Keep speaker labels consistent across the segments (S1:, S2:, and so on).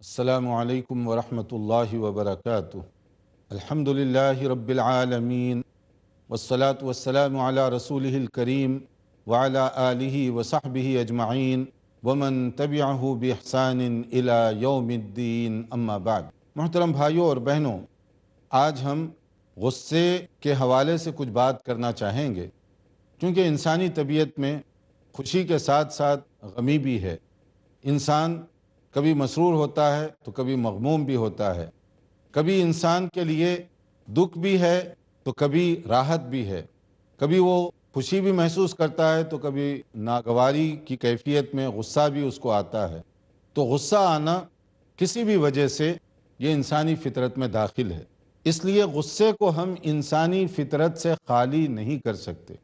S1: السلام علیکم ورحمۃ اللہ وبرکاتہ۔ الحمدللہ رب العالمین والصلاة والسلام علی رسولہ الکریم وعلی آلہ وصحبہ اجمعین ومن تبعہ بإحسان الی یوم الدین، اما بعد۔ محترم بھائیوں اور بہنوں، آج ہم غصے کے حوالے سے کچھ بات کرنا چاہیں گے، کیونکہ انسانی طبیعت میں خوشی کے ساتھ ساتھ غمی بھی ہے۔ انسان کبھی مسرور ہوتا ہے تو کبھی مغموم بھی ہوتا ہے، کبھی انسان کے لیے دکھ بھی ہے تو کبھی راحت بھی ہے، کبھی وہ خوشی بھی محسوس کرتا ہے تو کبھی ناگواری کی کیفیت میں غصہ بھی اس کو آتا ہے۔ تو غصہ آنا کسی بھی وجہ سے یہ انسانی فطرت میں داخل ہے، اس لیے غصے کو ہم انسانی فطرت سے خالی نہیں کر سکتے۔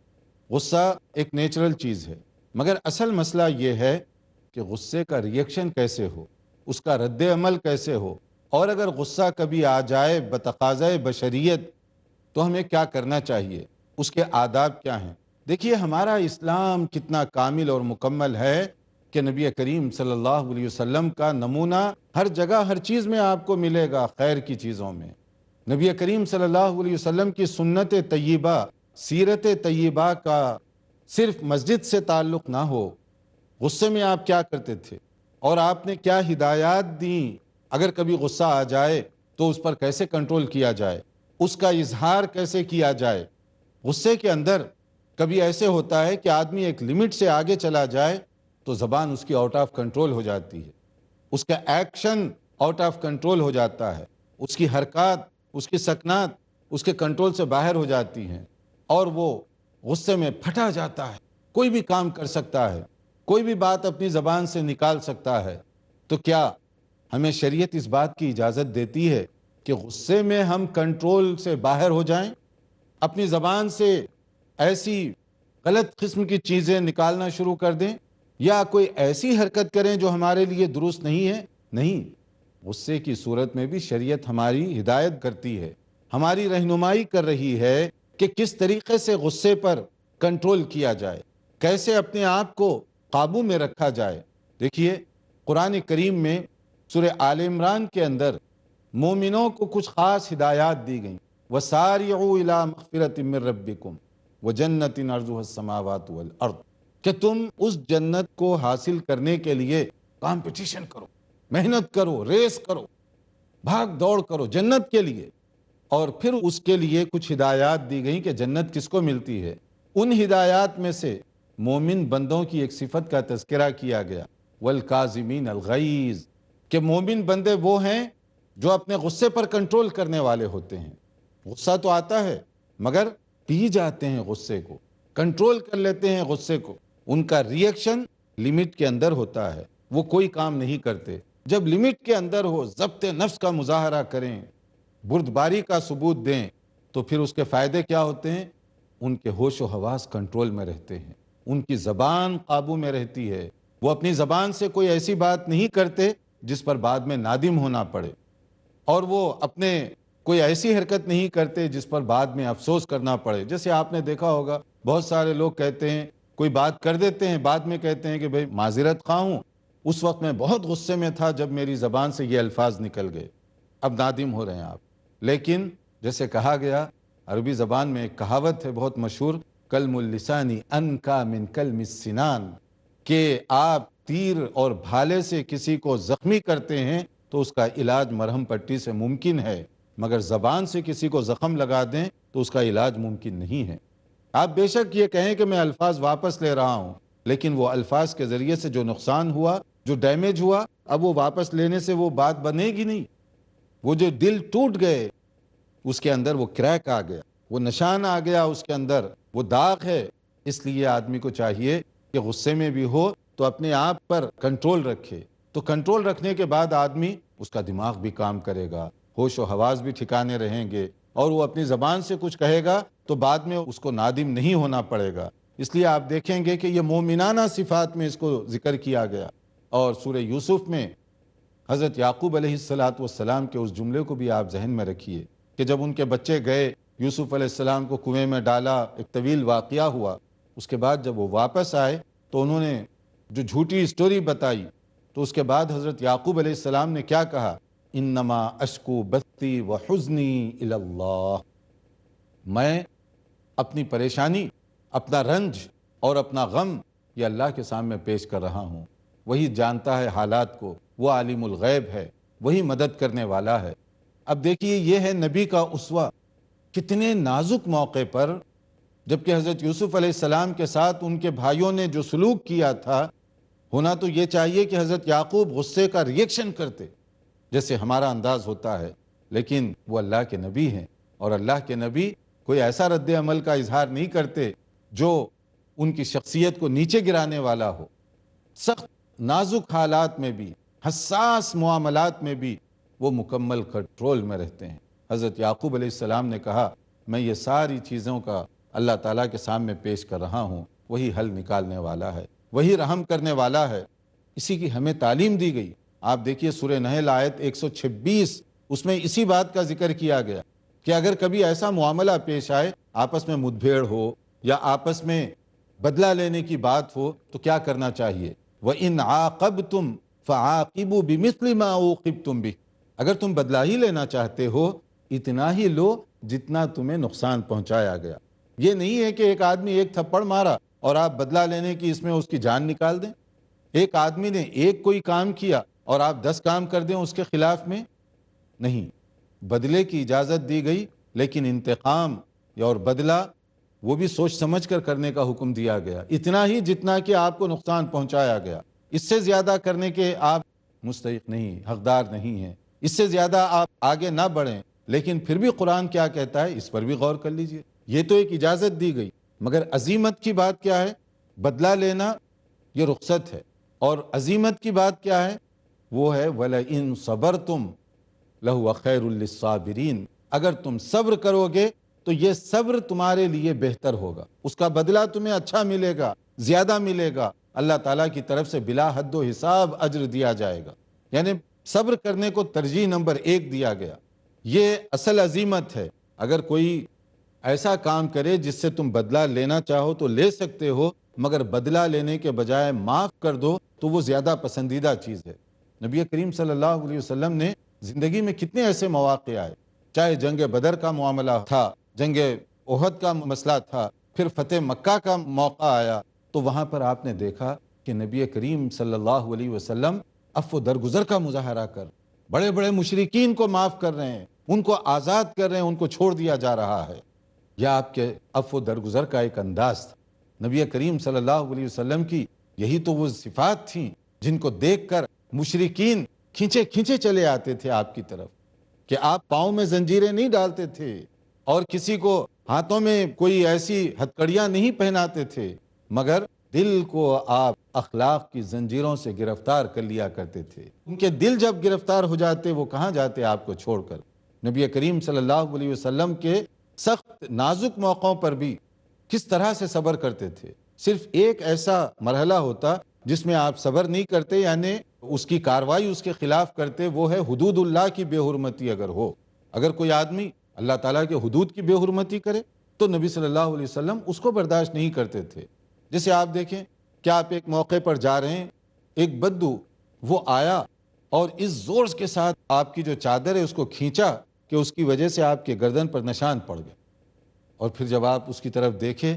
S1: غصہ ایک نیچرل چیز ہے، مگر اصل مسئلہ یہ ہے کہ غصے کا ریئیکشن کیسے ہو، اس کا رد عمل کیسے ہو، اور اگر غصہ کبھی آ جائے بتقاضۂ بشریت تو ہمیں کیا کرنا چاہیے، اس کے آداب کیا ہیں۔ دیکھیے، ہمارا اسلام کتنا کامل اور مکمل ہے کہ نبی کریم صلی اللہ علیہ وسلم کا نمونہ ہر جگہ ہر چیز میں آپ کو ملے گا، خیر کی چیزوں میں۔ نبی کریم صلی اللہ علیہ وسلم کی سنت طیبہ، سیرت طیبہ کا صرف مسجد سے تعلق نہ ہو، غصے میں آپ کیا کرتے تھے اور آپ نے کیا ہدایات دیں، اگر کبھی غصہ آ جائے تو اس پر کیسے کنٹرول کیا جائے، اس کا اظہار کیسے کیا جائے۔ غصے کے اندر کبھی ایسے ہوتا ہے کہ آدمی ایک لمٹ سے آگے چلا جائے تو زبان اس کی آؤٹ آف کنٹرول ہو جاتی ہے، اس کا ایکشن آؤٹ آف کنٹرول ہو جاتا ہے، اس کی حرکات، اس کی سکنات اس کے کنٹرول سے باہر ہو جاتی ہیں، اور وہ غصے میں پھٹا جاتا ہے، کوئی بھی کام کر سکتا ہے، کوئی بھی بات اپنی زبان سے نکال سکتا ہے۔ تو کیا ہمیں شریعت اس بات کی اجازت دیتی ہے کہ غصے میں ہم کنٹرول سے باہر ہو جائیں، اپنی زبان سے ایسی غلط قسم کی چیزیں نکالنا شروع کر دیں، یا کوئی ایسی حرکت کریں جو ہمارے لیے درست نہیں ہے؟ نہیں، غصے کی صورت میں بھی شریعت ہماری ہدایت کرتی ہے، ہماری رہنمائی کر رہی ہے کہ کس طریقے سے غصے پر کنٹرول کیا جائے، کیسے اپنے آپ کو قابو میں رکھا جائے۔ دیکھیے، قرآن کریم میں سورہ آل عمران کے اندر مومنوں کو کچھ خاص ہدایات دی گئیں۔ وَسَارِعُوا إِلَىٰ مَغْفِرَةٍ مِّن رَّبِّكُمْ وَجَنَّةٍ عَرْضُهَا السَّمَاوَاتُ وَالْأَرْضُ، کہ تم اس جنت کو حاصل کرنے کے لیے کمپٹیشن کرو، محنت کرو، ریس کرو، بھاگ دوڑ کرو جنت کے لیے۔ اور پھر اس کے لیے کچھ ہدایات دی گئیں کہ جنت کس کو ملتی ہے۔ ان ہدایات میں سے مومن بندوں کی ایک صفت کا تذکرہ کیا گیا، والکاظمین الغیظ، کہ مومن بندے وہ ہیں جو اپنے غصے پر کنٹرول کرنے والے ہوتے ہیں۔ غصہ تو آتا ہے مگر پی جاتے ہیں، غصے کو کنٹرول کر لیتے ہیں، غصے کو۔ ان کا ریئیکشن لمٹ کے اندر ہوتا ہے، وہ کوئی کام نہیں کرتے۔ جب لمٹ کے اندر ہو، ضبط نفس کا مظاہرہ کریں، بردباری کا ثبوت دیں، تو پھر اس کے فائدے کیا ہوتے ہیں؟ ان کے ہوش و حواس کنٹرول میں رہتے ہیں، ان کی زبان قابو میں رہتی ہے، وہ اپنی زبان سے کوئی ایسی بات نہیں کرتے جس پر بعد میں نادم ہونا پڑے، اور وہ اپنے کوئی ایسی حرکت نہیں کرتے جس پر بعد میں افسوس کرنا پڑے۔ جیسے آپ نے دیکھا ہوگا، بہت سارے لوگ کہتے ہیں، کوئی بات کر دیتے ہیں، بعد میں کہتے ہیں کہ بھئی معذرت خواہ ہوں، اس وقت میں بہت غصے میں تھا جب میری زبان سے یہ الفاظ نکل گئے، اب نادم ہو رہے ہیں آپ۔ لیکن جیسے کہا گیا، عربی زبان میں ایک کہاوت ہے بہت مشہور، کلم اللسان انکا من کلم السنان، کہ آپ تیر اور بھالے سے کسی کو زخمی کرتے ہیں تو اس کا علاج مرہم پٹی سے ممکن ہے، مگر زبان سے کسی کو زخم لگا دیں تو اس کا علاج ممکن نہیں ہے۔ آپ بے شک یہ کہیں کہ میں الفاظ واپس لے رہا ہوں، لیکن وہ الفاظ کے ذریعے سے جو نقصان ہوا، جو ڈیمیج ہوا، اب وہ واپس لینے سے وہ بات بنے گی نہیں۔ وہ جو دل ٹوٹ گئے، اس کے اندر وہ کریک آ گیا، وہ نشان آ گیا، اس کے اندر وہ داغ ہے۔ اس لیے آدمی کو چاہیے کہ غصے میں بھی ہو تو اپنے آپ پر کنٹرول رکھے، تو کنٹرول رکھنے کے بعد آدمی، اس کا دماغ بھی کام کرے گا، ہوش و حواس بھی ٹھکانے رہیں گے، اور وہ اپنی زبان سے کچھ کہے گا تو بعد میں اس کو نادم نہیں ہونا پڑے گا۔ اس لیے آپ دیکھیں گے کہ یہ مومنانہ صفات میں اس کو ذکر کیا گیا۔ اور سورہ یوسف میں حضرت یعقوب علیہ السلام کے اس جملے کو بھی آپ ذہن میں رکھیے کہ جب ان کے بچے گئے، یوسف علیہ السلام کو کنویں میں ڈالا، ایک طویل واقعہ ہوا، اس کے بعد جب وہ واپس آئے تو انہوں نے جو جھوٹی اسٹوری بتائی تو اس کے بعد حضرت یعقوب علیہ السلام نے کیا کہا؟ انما اشکو بثی و حزنی الی اللہ، میں اپنی پریشانی، اپنا رنج اور اپنا غم یہ اللہ کے سامنے پیش کر رہا ہوں۔ وہی جانتا ہے حالات کو، وہ عالم الغیب ہے، وہی مدد کرنے والا ہے۔ اب دیکھیے یہ ہے نبی کا اسوہ، کتنے نازک موقع پر، جبکہ حضرت یوسف علیہ السلام کے ساتھ ان کے بھائیوں نے جو سلوک کیا تھا، ہونا تو یہ چاہیے کہ حضرت یعقوب غصے کا ریئیکشن کرتے جیسے ہمارا انداز ہوتا ہے، لیکن وہ اللہ کے نبی ہیں، اور اللہ کے نبی کوئی ایسا رد عمل کا اظہار نہیں کرتے جو ان کی شخصیت کو نیچے گرانے والا ہو۔ سخت نازک حالات میں بھی، حساس معاملات میں بھی وہ مکمل کنٹرول میں رہتے ہیں۔ حضرت یعقوب علیہ السلام نے کہا میں یہ ساری چیزوں کا اللہ تعالیٰ کے سامنے پیش کر رہا ہوں، وہی حل نکالنے والا ہے، وہی رحم کرنے والا ہے۔ اسی کی ہمیں تعلیم دی گئی۔ آپ دیکھیے سورہ نحل آیت 126، اس میں اسی بات کا ذکر کیا گیا کہ اگر کبھی ایسا معاملہ پیش آئے، آپس میں مدبھیڑ ہو یا آپس میں بدلہ لینے کی بات ہو، تو کیا کرنا چاہیے؟ وَإِنْ عَاقَبْتُمْ فَعَاقِبُوا بِمِثْلِ مَا عُوقِبْتُمْ بِهِ، اگر تم بدلہ ہی لینا چاہتے ہو، اتنا ہی لو جتنا تمہیں نقصان پہنچایا گیا۔ یہ نہیں ہے کہ ایک آدمی ایک تھپڑ مارا اور آپ بدلہ لینے کی اس میں اس کی جان نکال دیں۔ ایک آدمی نے ایک کوئی کام کیا اور آپ 10 کام کر دیں اس کے خلاف میں، نہیں۔ بدلے کی اجازت دی گئی، لیکن انتقام اور بدلہ وہ بھی سوچ سمجھ کر کرنے کا حکم دیا گیا، اتنا ہی جتنا کہ آپ کو نقصان پہنچایا گیا۔ اس سے زیادہ کرنے کے آپ مستحق نہیں، حقدار نہیں ہیں، اس سے زیادہ آپ آگے نہ بڑھیں۔ لیکن پھر بھی قرآن کیا کہتا ہے، اس پر بھی غور کر لیجئے۔ یہ تو ایک اجازت دی گئی، مگر عزیمت کی بات کیا ہے؟ بدلہ لینا یہ رخصت ہے، اور عزیمت کی بات کیا ہے؟ وہ ہے وَلَئِن صَبَرْتُمْ لَهُوَ خَيْرٌ لِلصَّابِرِينَ، اگر تم صبر کرو گے تو یہ صبر تمہارے لیے بہتر ہوگا، اس کا بدلہ تمہیں اچھا ملے گا، زیادہ ملے گا، اللہ تعالیٰ کی طرف سے بلا حد و حساب اجر دیا جائے گا۔ یعنی صبر کرنے کو ترجیح نمبر 1 دیا گیا۔ یہ اصل عزیمت ہے۔ اگر کوئی ایسا کام کرے جس سے تم بدلہ لینا چاہو تو لے سکتے ہو، مگر بدلہ لینے کے بجائے معاف کر دو تو وہ زیادہ پسندیدہ چیز ہے۔ نبی کریم صلی اللہ علیہ وسلم نے زندگی میں کتنے ایسے مواقع آئے، چاہے جنگ بدر کا معاملہ تھا، جنگ احد کا مسئلہ تھا، پھر فتح مکہ کا موقع آیا، تو وہاں پر آپ نے دیکھا کہ نبی کریم صلی اللہ علیہ وسلم عفو درگزر کا مظاہرہ کر بڑے بڑے مشرکین کو معاف کر رہے ہیں، ان کو آزاد کر رہے ہیں، ان کو چھوڑ دیا جا رہا ہے۔ یہ آپ کے عفو درگزر کا ایک انداز تھا۔ نبی کریم صلی اللہ علیہ وسلم کی یہی تو وہ صفات تھیں جن کو دیکھ کر مشرکین کھینچے کھینچے چلے آتے تھے آپ کی طرف، کہ آپ پاؤں میں زنجیریں نہیں ڈالتے تھے اور کسی کو ہاتھوں میں کوئی ایسی ہتھکڑیاں نہیں پہناتے تھے، مگر دل کو آپ اخلاق کی زنجیروں سے گرفتار کر لیا کرتے تھے۔ ان کے دل جب گرفتار ہو جاتے، وہ کہاں جاتے آپ کو چھوڑ کر؟ نبی کریم صلی اللہ علیہ وسلم کے سخت نازک موقعوں پر بھی کس طرح سے صبر کرتے تھے۔ صرف ایک ایسا مرحلہ ہوتا جس میں آپ صبر نہیں کرتے، یعنی اس کی کاروائی اس کے خلاف کرتے، وہ ہے حدود اللہ کی بے حرمتی اگر ہو۔ اگر کوئی آدمی اللہ تعالیٰ کے حدود کی بے حرمتی کرے تو نبی صلی اللہ علیہ وسلم اس کو برداشت نہیں کرتے تھے۔ جیسے آپ دیکھیں کہ آپ ایک موقع پر جا رہے ہیں، ایک بدو وہ آیا اور اس زور کے ساتھ آپ کی جو چادر ہے اس کو کھینچا کہ اس کی وجہ سے آپ کے گردن پر نشان پڑ گئے، اور پھر جب آپ اس کی طرف دیکھے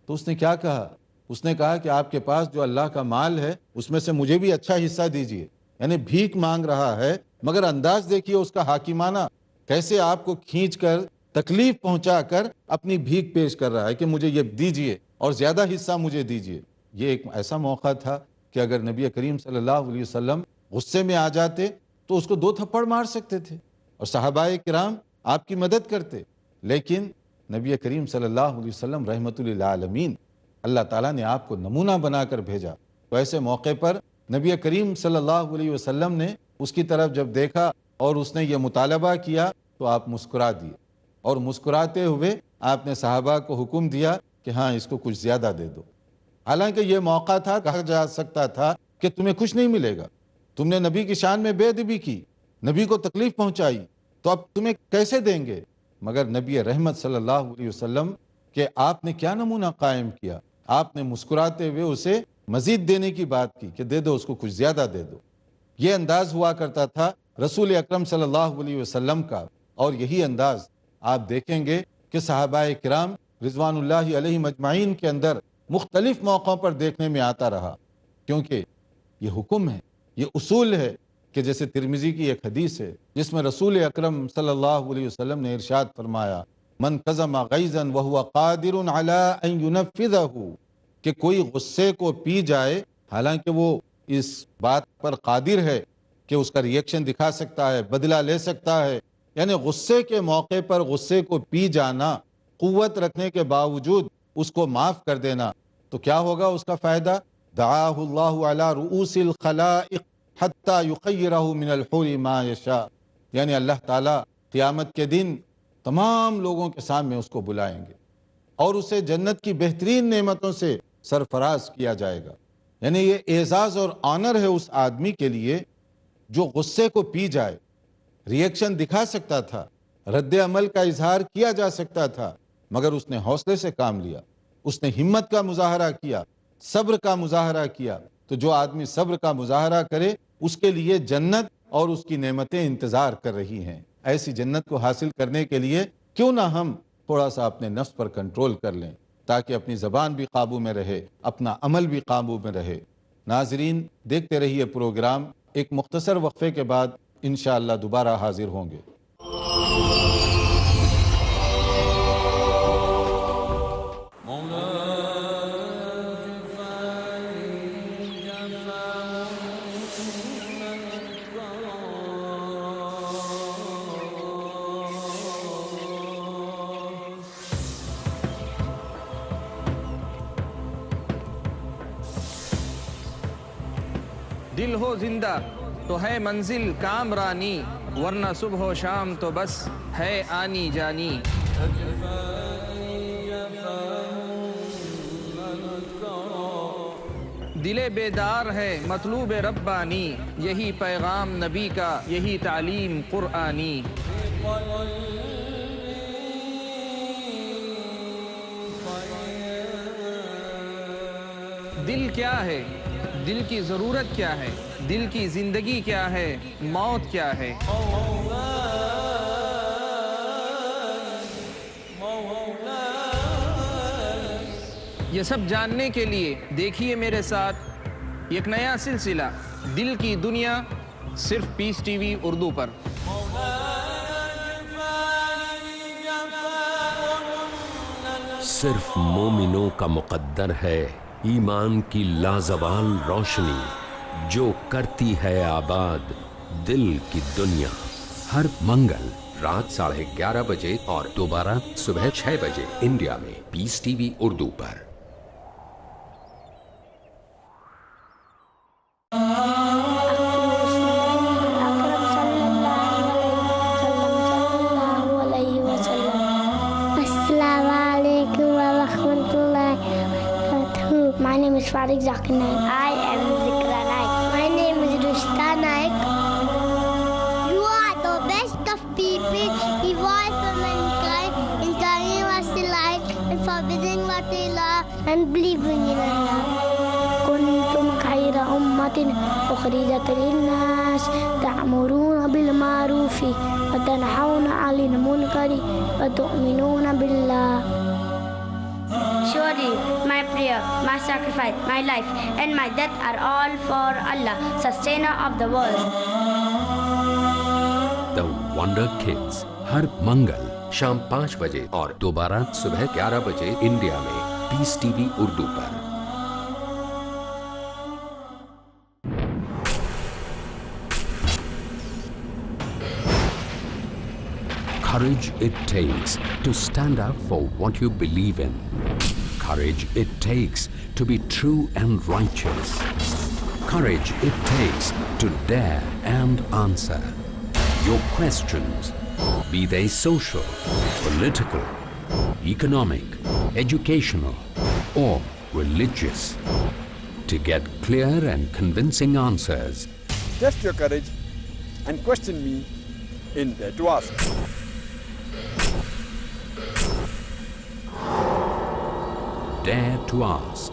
S1: تو اس نے کیا کہا؟ اس نے کہا کہ آپ کے پاس جو اللہ کا مال ہے اس میں سے مجھے بھی اچھا حصہ دیجئے۔ یعنی بھیک مانگ رہا ہے، مگر انداز دیکھیے اس کا حاکمانہ، کیسے آپ کو کھینچ کر تکلیف پہنچا کر اپنی بھیک پیش کر رہا ہے کہ مجھے یہ دیجئے اور زیادہ حصہ مجھے دیجئے۔ یہ ایک ایسا موقع تھا کہ اگر نبی کریم صلی اللہ علیہ وسلم غصے میں آ جاتے تو اس کو 2 تھپڑ مار سکتے تھے اور صحابہ کرام آپ کی مدد کرتے، لیکن نبی کریم صلی اللہ علیہ وسلم رحمت للعالمین، اللہ تعالیٰ نے آپ کو نمونہ بنا کر بھیجا۔ تو ایسے موقع پر نبی کریم صلی اللہ علیہ وسلم نے اس کی طرف جب دیکھا اور اس نے یہ مطالبہ کیا تو آپ مسکرا دیے، اور مسکراتے ہوئے آپ نے صحابہ کو حکم دیا کہ ہاں اس کو کچھ زیادہ دے دو۔ حالانکہ یہ موقع تھا، کہا جا سکتا تھا کہ تمہیں کچھ نہیں ملے گا، تم نے نبی کی شان میں بے ادبی کی، نبی کو تکلیف پہنچائی، تو اب تمہیں کیسے دیں گے؟ مگر نبی رحمت صلی اللہ علیہ وسلم کہ آپ نے کیا نمونہ قائم کیا؟ آپ نے مسکراتے ہوئے اسے مزید دینے کی بات کی کہ دے دو اس کو کچھ زیادہ دے دو. یہ انداز ہوا کرتا تھا رسول اکرم صلی اللہ علیہ وسلم کا، اور یہی انداز آپ دیکھیں گے کہ صحابہ کرام رضوان اللہ علیہ مجمعین کے اندر مختلف موقعوں پر دیکھنے میں آتا رہا. کیونکہ یہ حکم ہے، یہ اصول ہے کہ جیسے ترمذی کی ایک حدیث ہے جس میں رسول اکرم صلی اللہ علیہ وسلم نے ارشاد فرمایا من کظم غیظا وهو قادر علی ان ینفذہ، کہ کوئی غصے کو پی جائے حالانکہ وہ اس بات پر قادر ہے کہ اس کا ریئیکشن دکھا سکتا ہے، بدلہ لے سکتا ہے، یعنی غصے کے موقع پر غصے کو پی جانا، قوت رکھنے کے باوجود اس کو معاف کر دینا، تو کیا ہوگا اس کا فائدہ؟ دعاہ اللہ علی رؤوس الخلائق حتی یخیرہ من الحور ما یشاء، یعنی اللہ تعالیٰ قیامت کے دن تمام لوگوں کے سامنے اس کو بلائیں گے اور اسے جنت کی بہترین نعمتوں سے سرفراز کیا جائے گا. یعنی یہ اعزاز اور آنر ہے اس آدمی کے لیے جو غصے کو پی جائے، ریئیکشن دکھا سکتا تھا، رد عمل کا اظہار کیا جا سکتا تھا، مگر اس نے حوصلے سے کام لیا، اس نے ہمت کا مظاہرہ کیا، صبر کا مظاہرہ کیا. تو جو آدمی صبر کا مظاہرہ کرے اس کے لیے جنت اور اس کی نعمتیں انتظار کر رہی ہیں. ایسی جنت کو حاصل کرنے کے لیے کیوں نہ ہم تھوڑا سا اپنے نفس پر کنٹرول کر لیں تاکہ اپنی زبان بھی قابو میں رہے، اپنا عمل بھی قابو میں رہے. ناظرین دیکھتے رہیے پروگرام. ایک مختصر وقفے کے بعد انشاءاللہ دوبارہ حاضر ہوں گے.
S2: دل ہو زندہ تو ہے منزل کامرانی، ورنہ صبح و شام تو بس ہے آنی جانی. دل بیدار ہے مطلوب ربانی، یہی پیغام نبی کا، یہی تعلیم قرآنی. دل کیا ہے؟ دل کی ضرورت کیا ہے؟ دل کی زندگی کیا ہے؟ موت کیا ہے؟ یہ سب جاننے کے لیے دیکھیے میرے ساتھ ایک نیا سلسلہ دل کی دنیا، صرف پیس ٹی وی اردو پر.
S3: صرف مومنوں کا مقدر ہے ایمان کی لازوال روشنی، جو کرتی ہے آباد دل کی دنیا. ہر منگل رات 11:30 بجے اور دوبارہ صبح 6 بجے انڈیا میں پیس ٹی وی اردو پر.
S4: Farid Zakir Naik. I am Zikra Naik. My name is Rushta Naik. You are the best of people, evolved for mankind, in telling what they like, and forbidding what they love, and believing in Allah. كنتم خير أمة أخرجت للناس تأمرون بالمعروف وتنهون عن المنكر وتؤمنون بالله. Surely my prayer, my sacrifice, my life and my death are all for Allah, sustainer of the world.
S3: The Wonder Kids ہر منگل شام 5 بجے اور دوبارہ صبح 11 بجے انڈیا میں پیس ٹی وی اردو پر. Courage it takes to stand up for what you believe in. Courage it takes to be true and righteous. Courage it takes to dare and answer your questions, be they social, political, economic, educational, or religious. To get clear and convincing answers,
S5: test your courage and question me in Dare to Ask.
S3: Dare to Ask,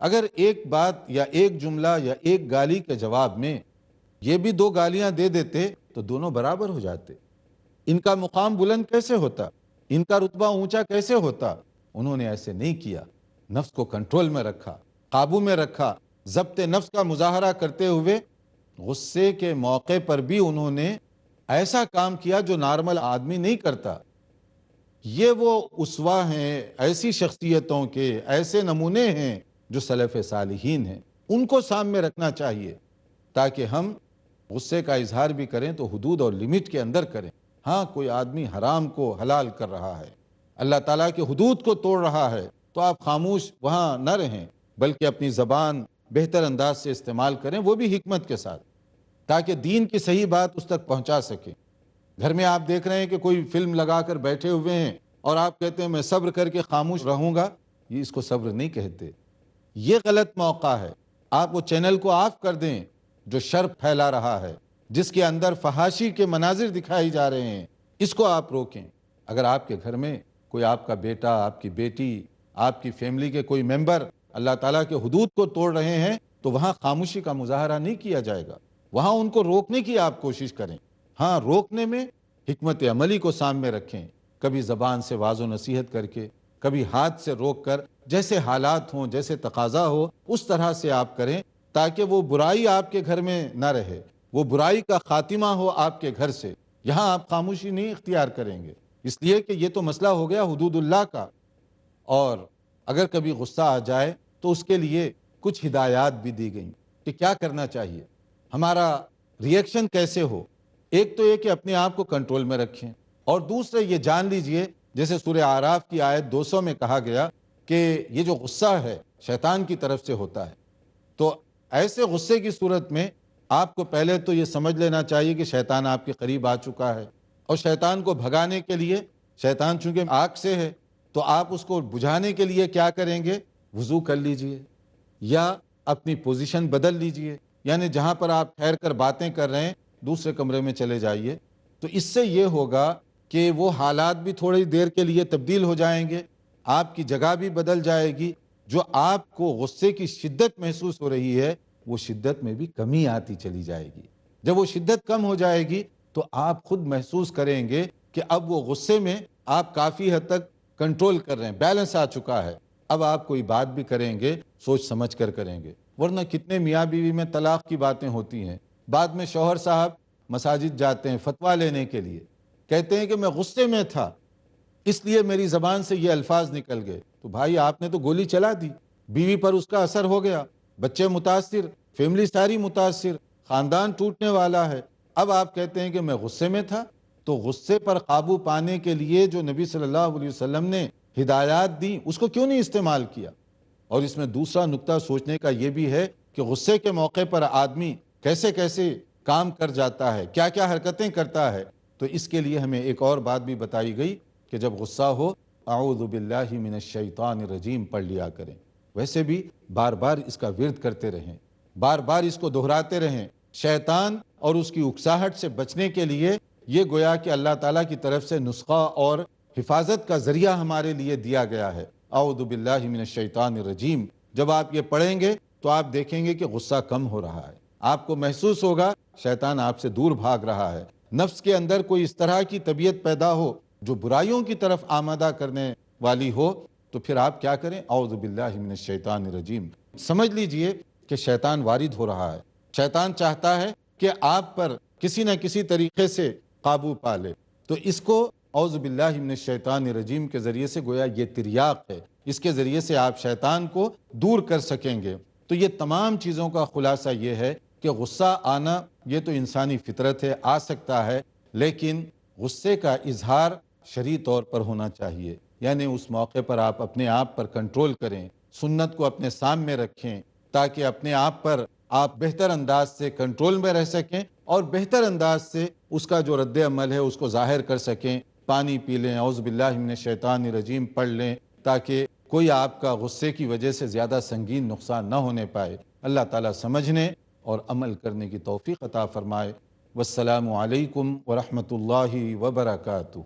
S1: اگر ایک بات یا ایک جملہ یا ایک گالی کے جواب میں یہ بھی 2 گالیاں دے دیتے تو دونوں برابر ہو جاتے. ان کا مقام بلند کیسے ہوتا, ان کا رتبہ اونچا کیسے ہوتا؟ انہوں نے ایسے نہیں کیا. نفس کو کنٹرول میں رکھا, قابو میں رکھا, ضبط نفس کا مظاہرہ کرتے ہوئے غصے کے موقع پر بھی انہوں نے ایسا کام کیا جو نارمل آدمی نہیں کرتا. یہ وہ اسوہ ہیں, ایسی شخصیتوں کے ایسے نمونے ہیں جو سلف صالحین ہیں. ان کو سامنے رکھنا چاہیے تاکہ ہم غصے کا اظہار بھی کریں تو حدود اور لمٹ کے اندر کریں. ہاں, کوئی آدمی حرام کو حلال کر رہا ہے, اللہ تعالیٰ کے حدود کو توڑ رہا ہے, تو آپ خاموش وہاں نہ رہیں بلکہ اپنی زبان بہتر انداز سے استعمال کریں, وہ بھی حکمت کے ساتھ, تاکہ دین کی صحیح بات اس تک پہنچا سکیں. گھر میں آپ دیکھ رہے ہیں کہ کوئی فلم لگا کر بیٹھے ہوئے ہیں اور آپ کہتے ہیں میں صبر کر کے خاموش رہوں گا, یہ اس کو صبر نہیں کہتے. یہ غلط موقع ہے. آپ وہ چینل کو آف کر دیں جو شر پھیلا رہا ہے, جس کے اندر فحاشی کے مناظر دکھائی جا رہے ہیں, اس کو آپ روکیں. اگر آپ کے گھر میں کوئی آپ کا بیٹا, آپ کی بیٹی, آپ کی فیملی کے کوئی ممبر اللہ تعالیٰ کے حدود کو توڑ رہے ہیں تو وہاں خاموشی کا مظاہرہ نہیں کیا جائے گا, وہاں ان کو روکنے کی آپ کوشش کریں. ہاں, روکنے میں حکمت عملی کو سامنے رکھیں, کبھی زبان سے واضح نصیحت کر کے, کبھی ہاتھ سے روک کر, جیسے حالات ہوں, جیسے تقاضا ہو اس طرح سے آپ کریں, تاکہ وہ برائی آپ کے گھر میں نہ رہے, وہ برائی کا خاتمہ ہو آپ کے گھر سے. یہاں آپ خاموشی نہیں اختیار کریں گے, اس لیے کہ یہ تو مسئلہ ہو گیا حدود اللہ کا. اور اگر کبھی غصہ آ جائے تو اس کے لیے کچھ ہدایات بھی دی گئیں کہ کیا کرنا چاہیے, ہمارا ریئیکشن کیسے ہو. ایک تو یہ کہ اپنے آپ کو کنٹرول میں رکھیں, اور دوسرے یہ جان لیجئے جیسے سورہ اعراف کی آیت 200 میں کہا گیا کہ یہ جو غصہ ہے شیطان کی طرف سے ہوتا ہے. تو ایسے غصے کی صورت میں آپ کو پہلے تو یہ سمجھ لینا چاہیے کہ شیطان آپ کے قریب آ چکا ہے, اور شیطان کو بھگانے کے لیے, شیطان چونکہ آگ سے ہے تو آپ اس کو بجھانے کے لیے کیا کریں گے, وضو کر لیجئے یا اپنی پوزیشن بدل لیجئے, یعنی جہاں پر آپ ٹھہر کر باتیں کر رہے ہیں دوسرے کمرے میں چلے جائیے. تو اس سے یہ ہوگا کہ وہ حالات بھی تھوڑی دیر کے لیے تبدیل ہو جائیں گے, آپ کی جگہ بھی بدل جائے گی. جو آپ کو غصے کی شدت محسوس ہو رہی ہے وہ شدت میں بھی کمی آتی چلی جائے گی. جب وہ شدت کم ہو جائے گی تو آپ خود محسوس کریں گے کہ اب وہ غصے میں آپ کافی حد تک کنٹرول کر رہے ہیں, بیلنس آ چکا ہے. اب آپ کوئی بات بھی کریں گے سوچ سمجھ کر کریں گے, ورنہ کتنے میاں بیوی میں طلاق کی باتیں ہوتی ہیں. بعد میں شوہر صاحب مساجد جاتے ہیں فتویٰ لینے کے لیے, کہتے ہیں کہ میں غصے میں تھا اس لیے میری زبان سے یہ الفاظ نکل گئے. تو بھائی آپ نے تو گولی چلا دی, بیوی پر اس کا اثر ہو گیا, بچے متاثر, فیملی ساری متاثر, خاندان ٹوٹنے والا ہے. اب آپ کہتے ہیں کہ میں غصے میں تھا. تو غصے پر قابو پانے کے لیے جو نبی صلی اللہ علیہ وسلم نے ہدایات دی اس کو کیوں نہیں استعمال کیا؟ اور اس میں دوسرا نقطہ سوچنے کا یہ بھی ہے کہ غصے کے موقع پر آدمی کیسے کیسے کام کر جاتا ہے, کیا کیا حرکتیں کرتا ہے. تو اس کے لیے ہمیں ایک اور بات بھی بتائی گئی کہ جب غصہ ہو اعوذ باللہ من الشیطان الرجیم پڑھ لیا کریں. ویسے بھی بار بار اس کا ورد کرتے رہیں, بار بار اس کو دہراتے رہیں. شیطان اور اس کی اکساہٹ سے بچنے کے لیے یہ گویا کہ اللہ تعالیٰ کی طرف سے نسخہ اور حفاظت کا ذریعہ ہمارے لیے دیا گیا ہے. اعوذ باللہ من الشیطان الرجیم جب آپ یہ پڑھیں گے تو آپ دیکھیں گے کہ غصہ کم ہو رہا ہے, آپ کو محسوس ہوگا شیطان آپ سے دور بھاگ رہا ہے. نفس کے اندر کوئی اس طرح کی طبیعت پیدا ہو جو برائیوں کی طرف آمادہ کرنے والی ہو تو پھر آپ کیا کریں, اعوذ باللہ من الشیطان الرجیم. سمجھ لیجئے کہ شیطان وارد ہو رہا ہے, شیطان چاہتا ہے کہ آپ پر کسی نہ کسی طریقے سے قابو پا لے. تو اس کو اعوذ باللہ من الشیطان الرجیم کے ذریعے سے گویا یہ تریاق ہے, اس کے ذریعے سے آپ شیطان کو دور کر سکیں گے. تو یہ تمام چیزوں کا خلاصہ یہ ہے کہ غصہ آنا یہ تو انسانی فطرت ہے, آ سکتا ہے, لیکن غصے کا اظہار شرعی طور پر ہونا چاہیے. یعنی اس موقع پر آپ اپنے آپ پر کنٹرول کریں, سنت کو اپنے سامنے رکھیں تاکہ اپنے آپ پر آپ بہتر انداز سے کنٹرول میں رہ سکیں اور بہتر انداز سے اس کا جو رد عمل ہے اس کو ظاہر کر سکیں. پانی پی لیں, اعوذ باللہ من الشیطان الرجیم پڑھ لیں تاکہ کوئی آپ کا غصے کی وجہ سے زیادہ سنگین نقصان نہ ہونے پائے. اللہ تعالیٰ سمجھنے اور عمل کرنے کی توفیق عطا فرمائے. والسلام علیکم ورحمۃ اللہ وبرکاتہ.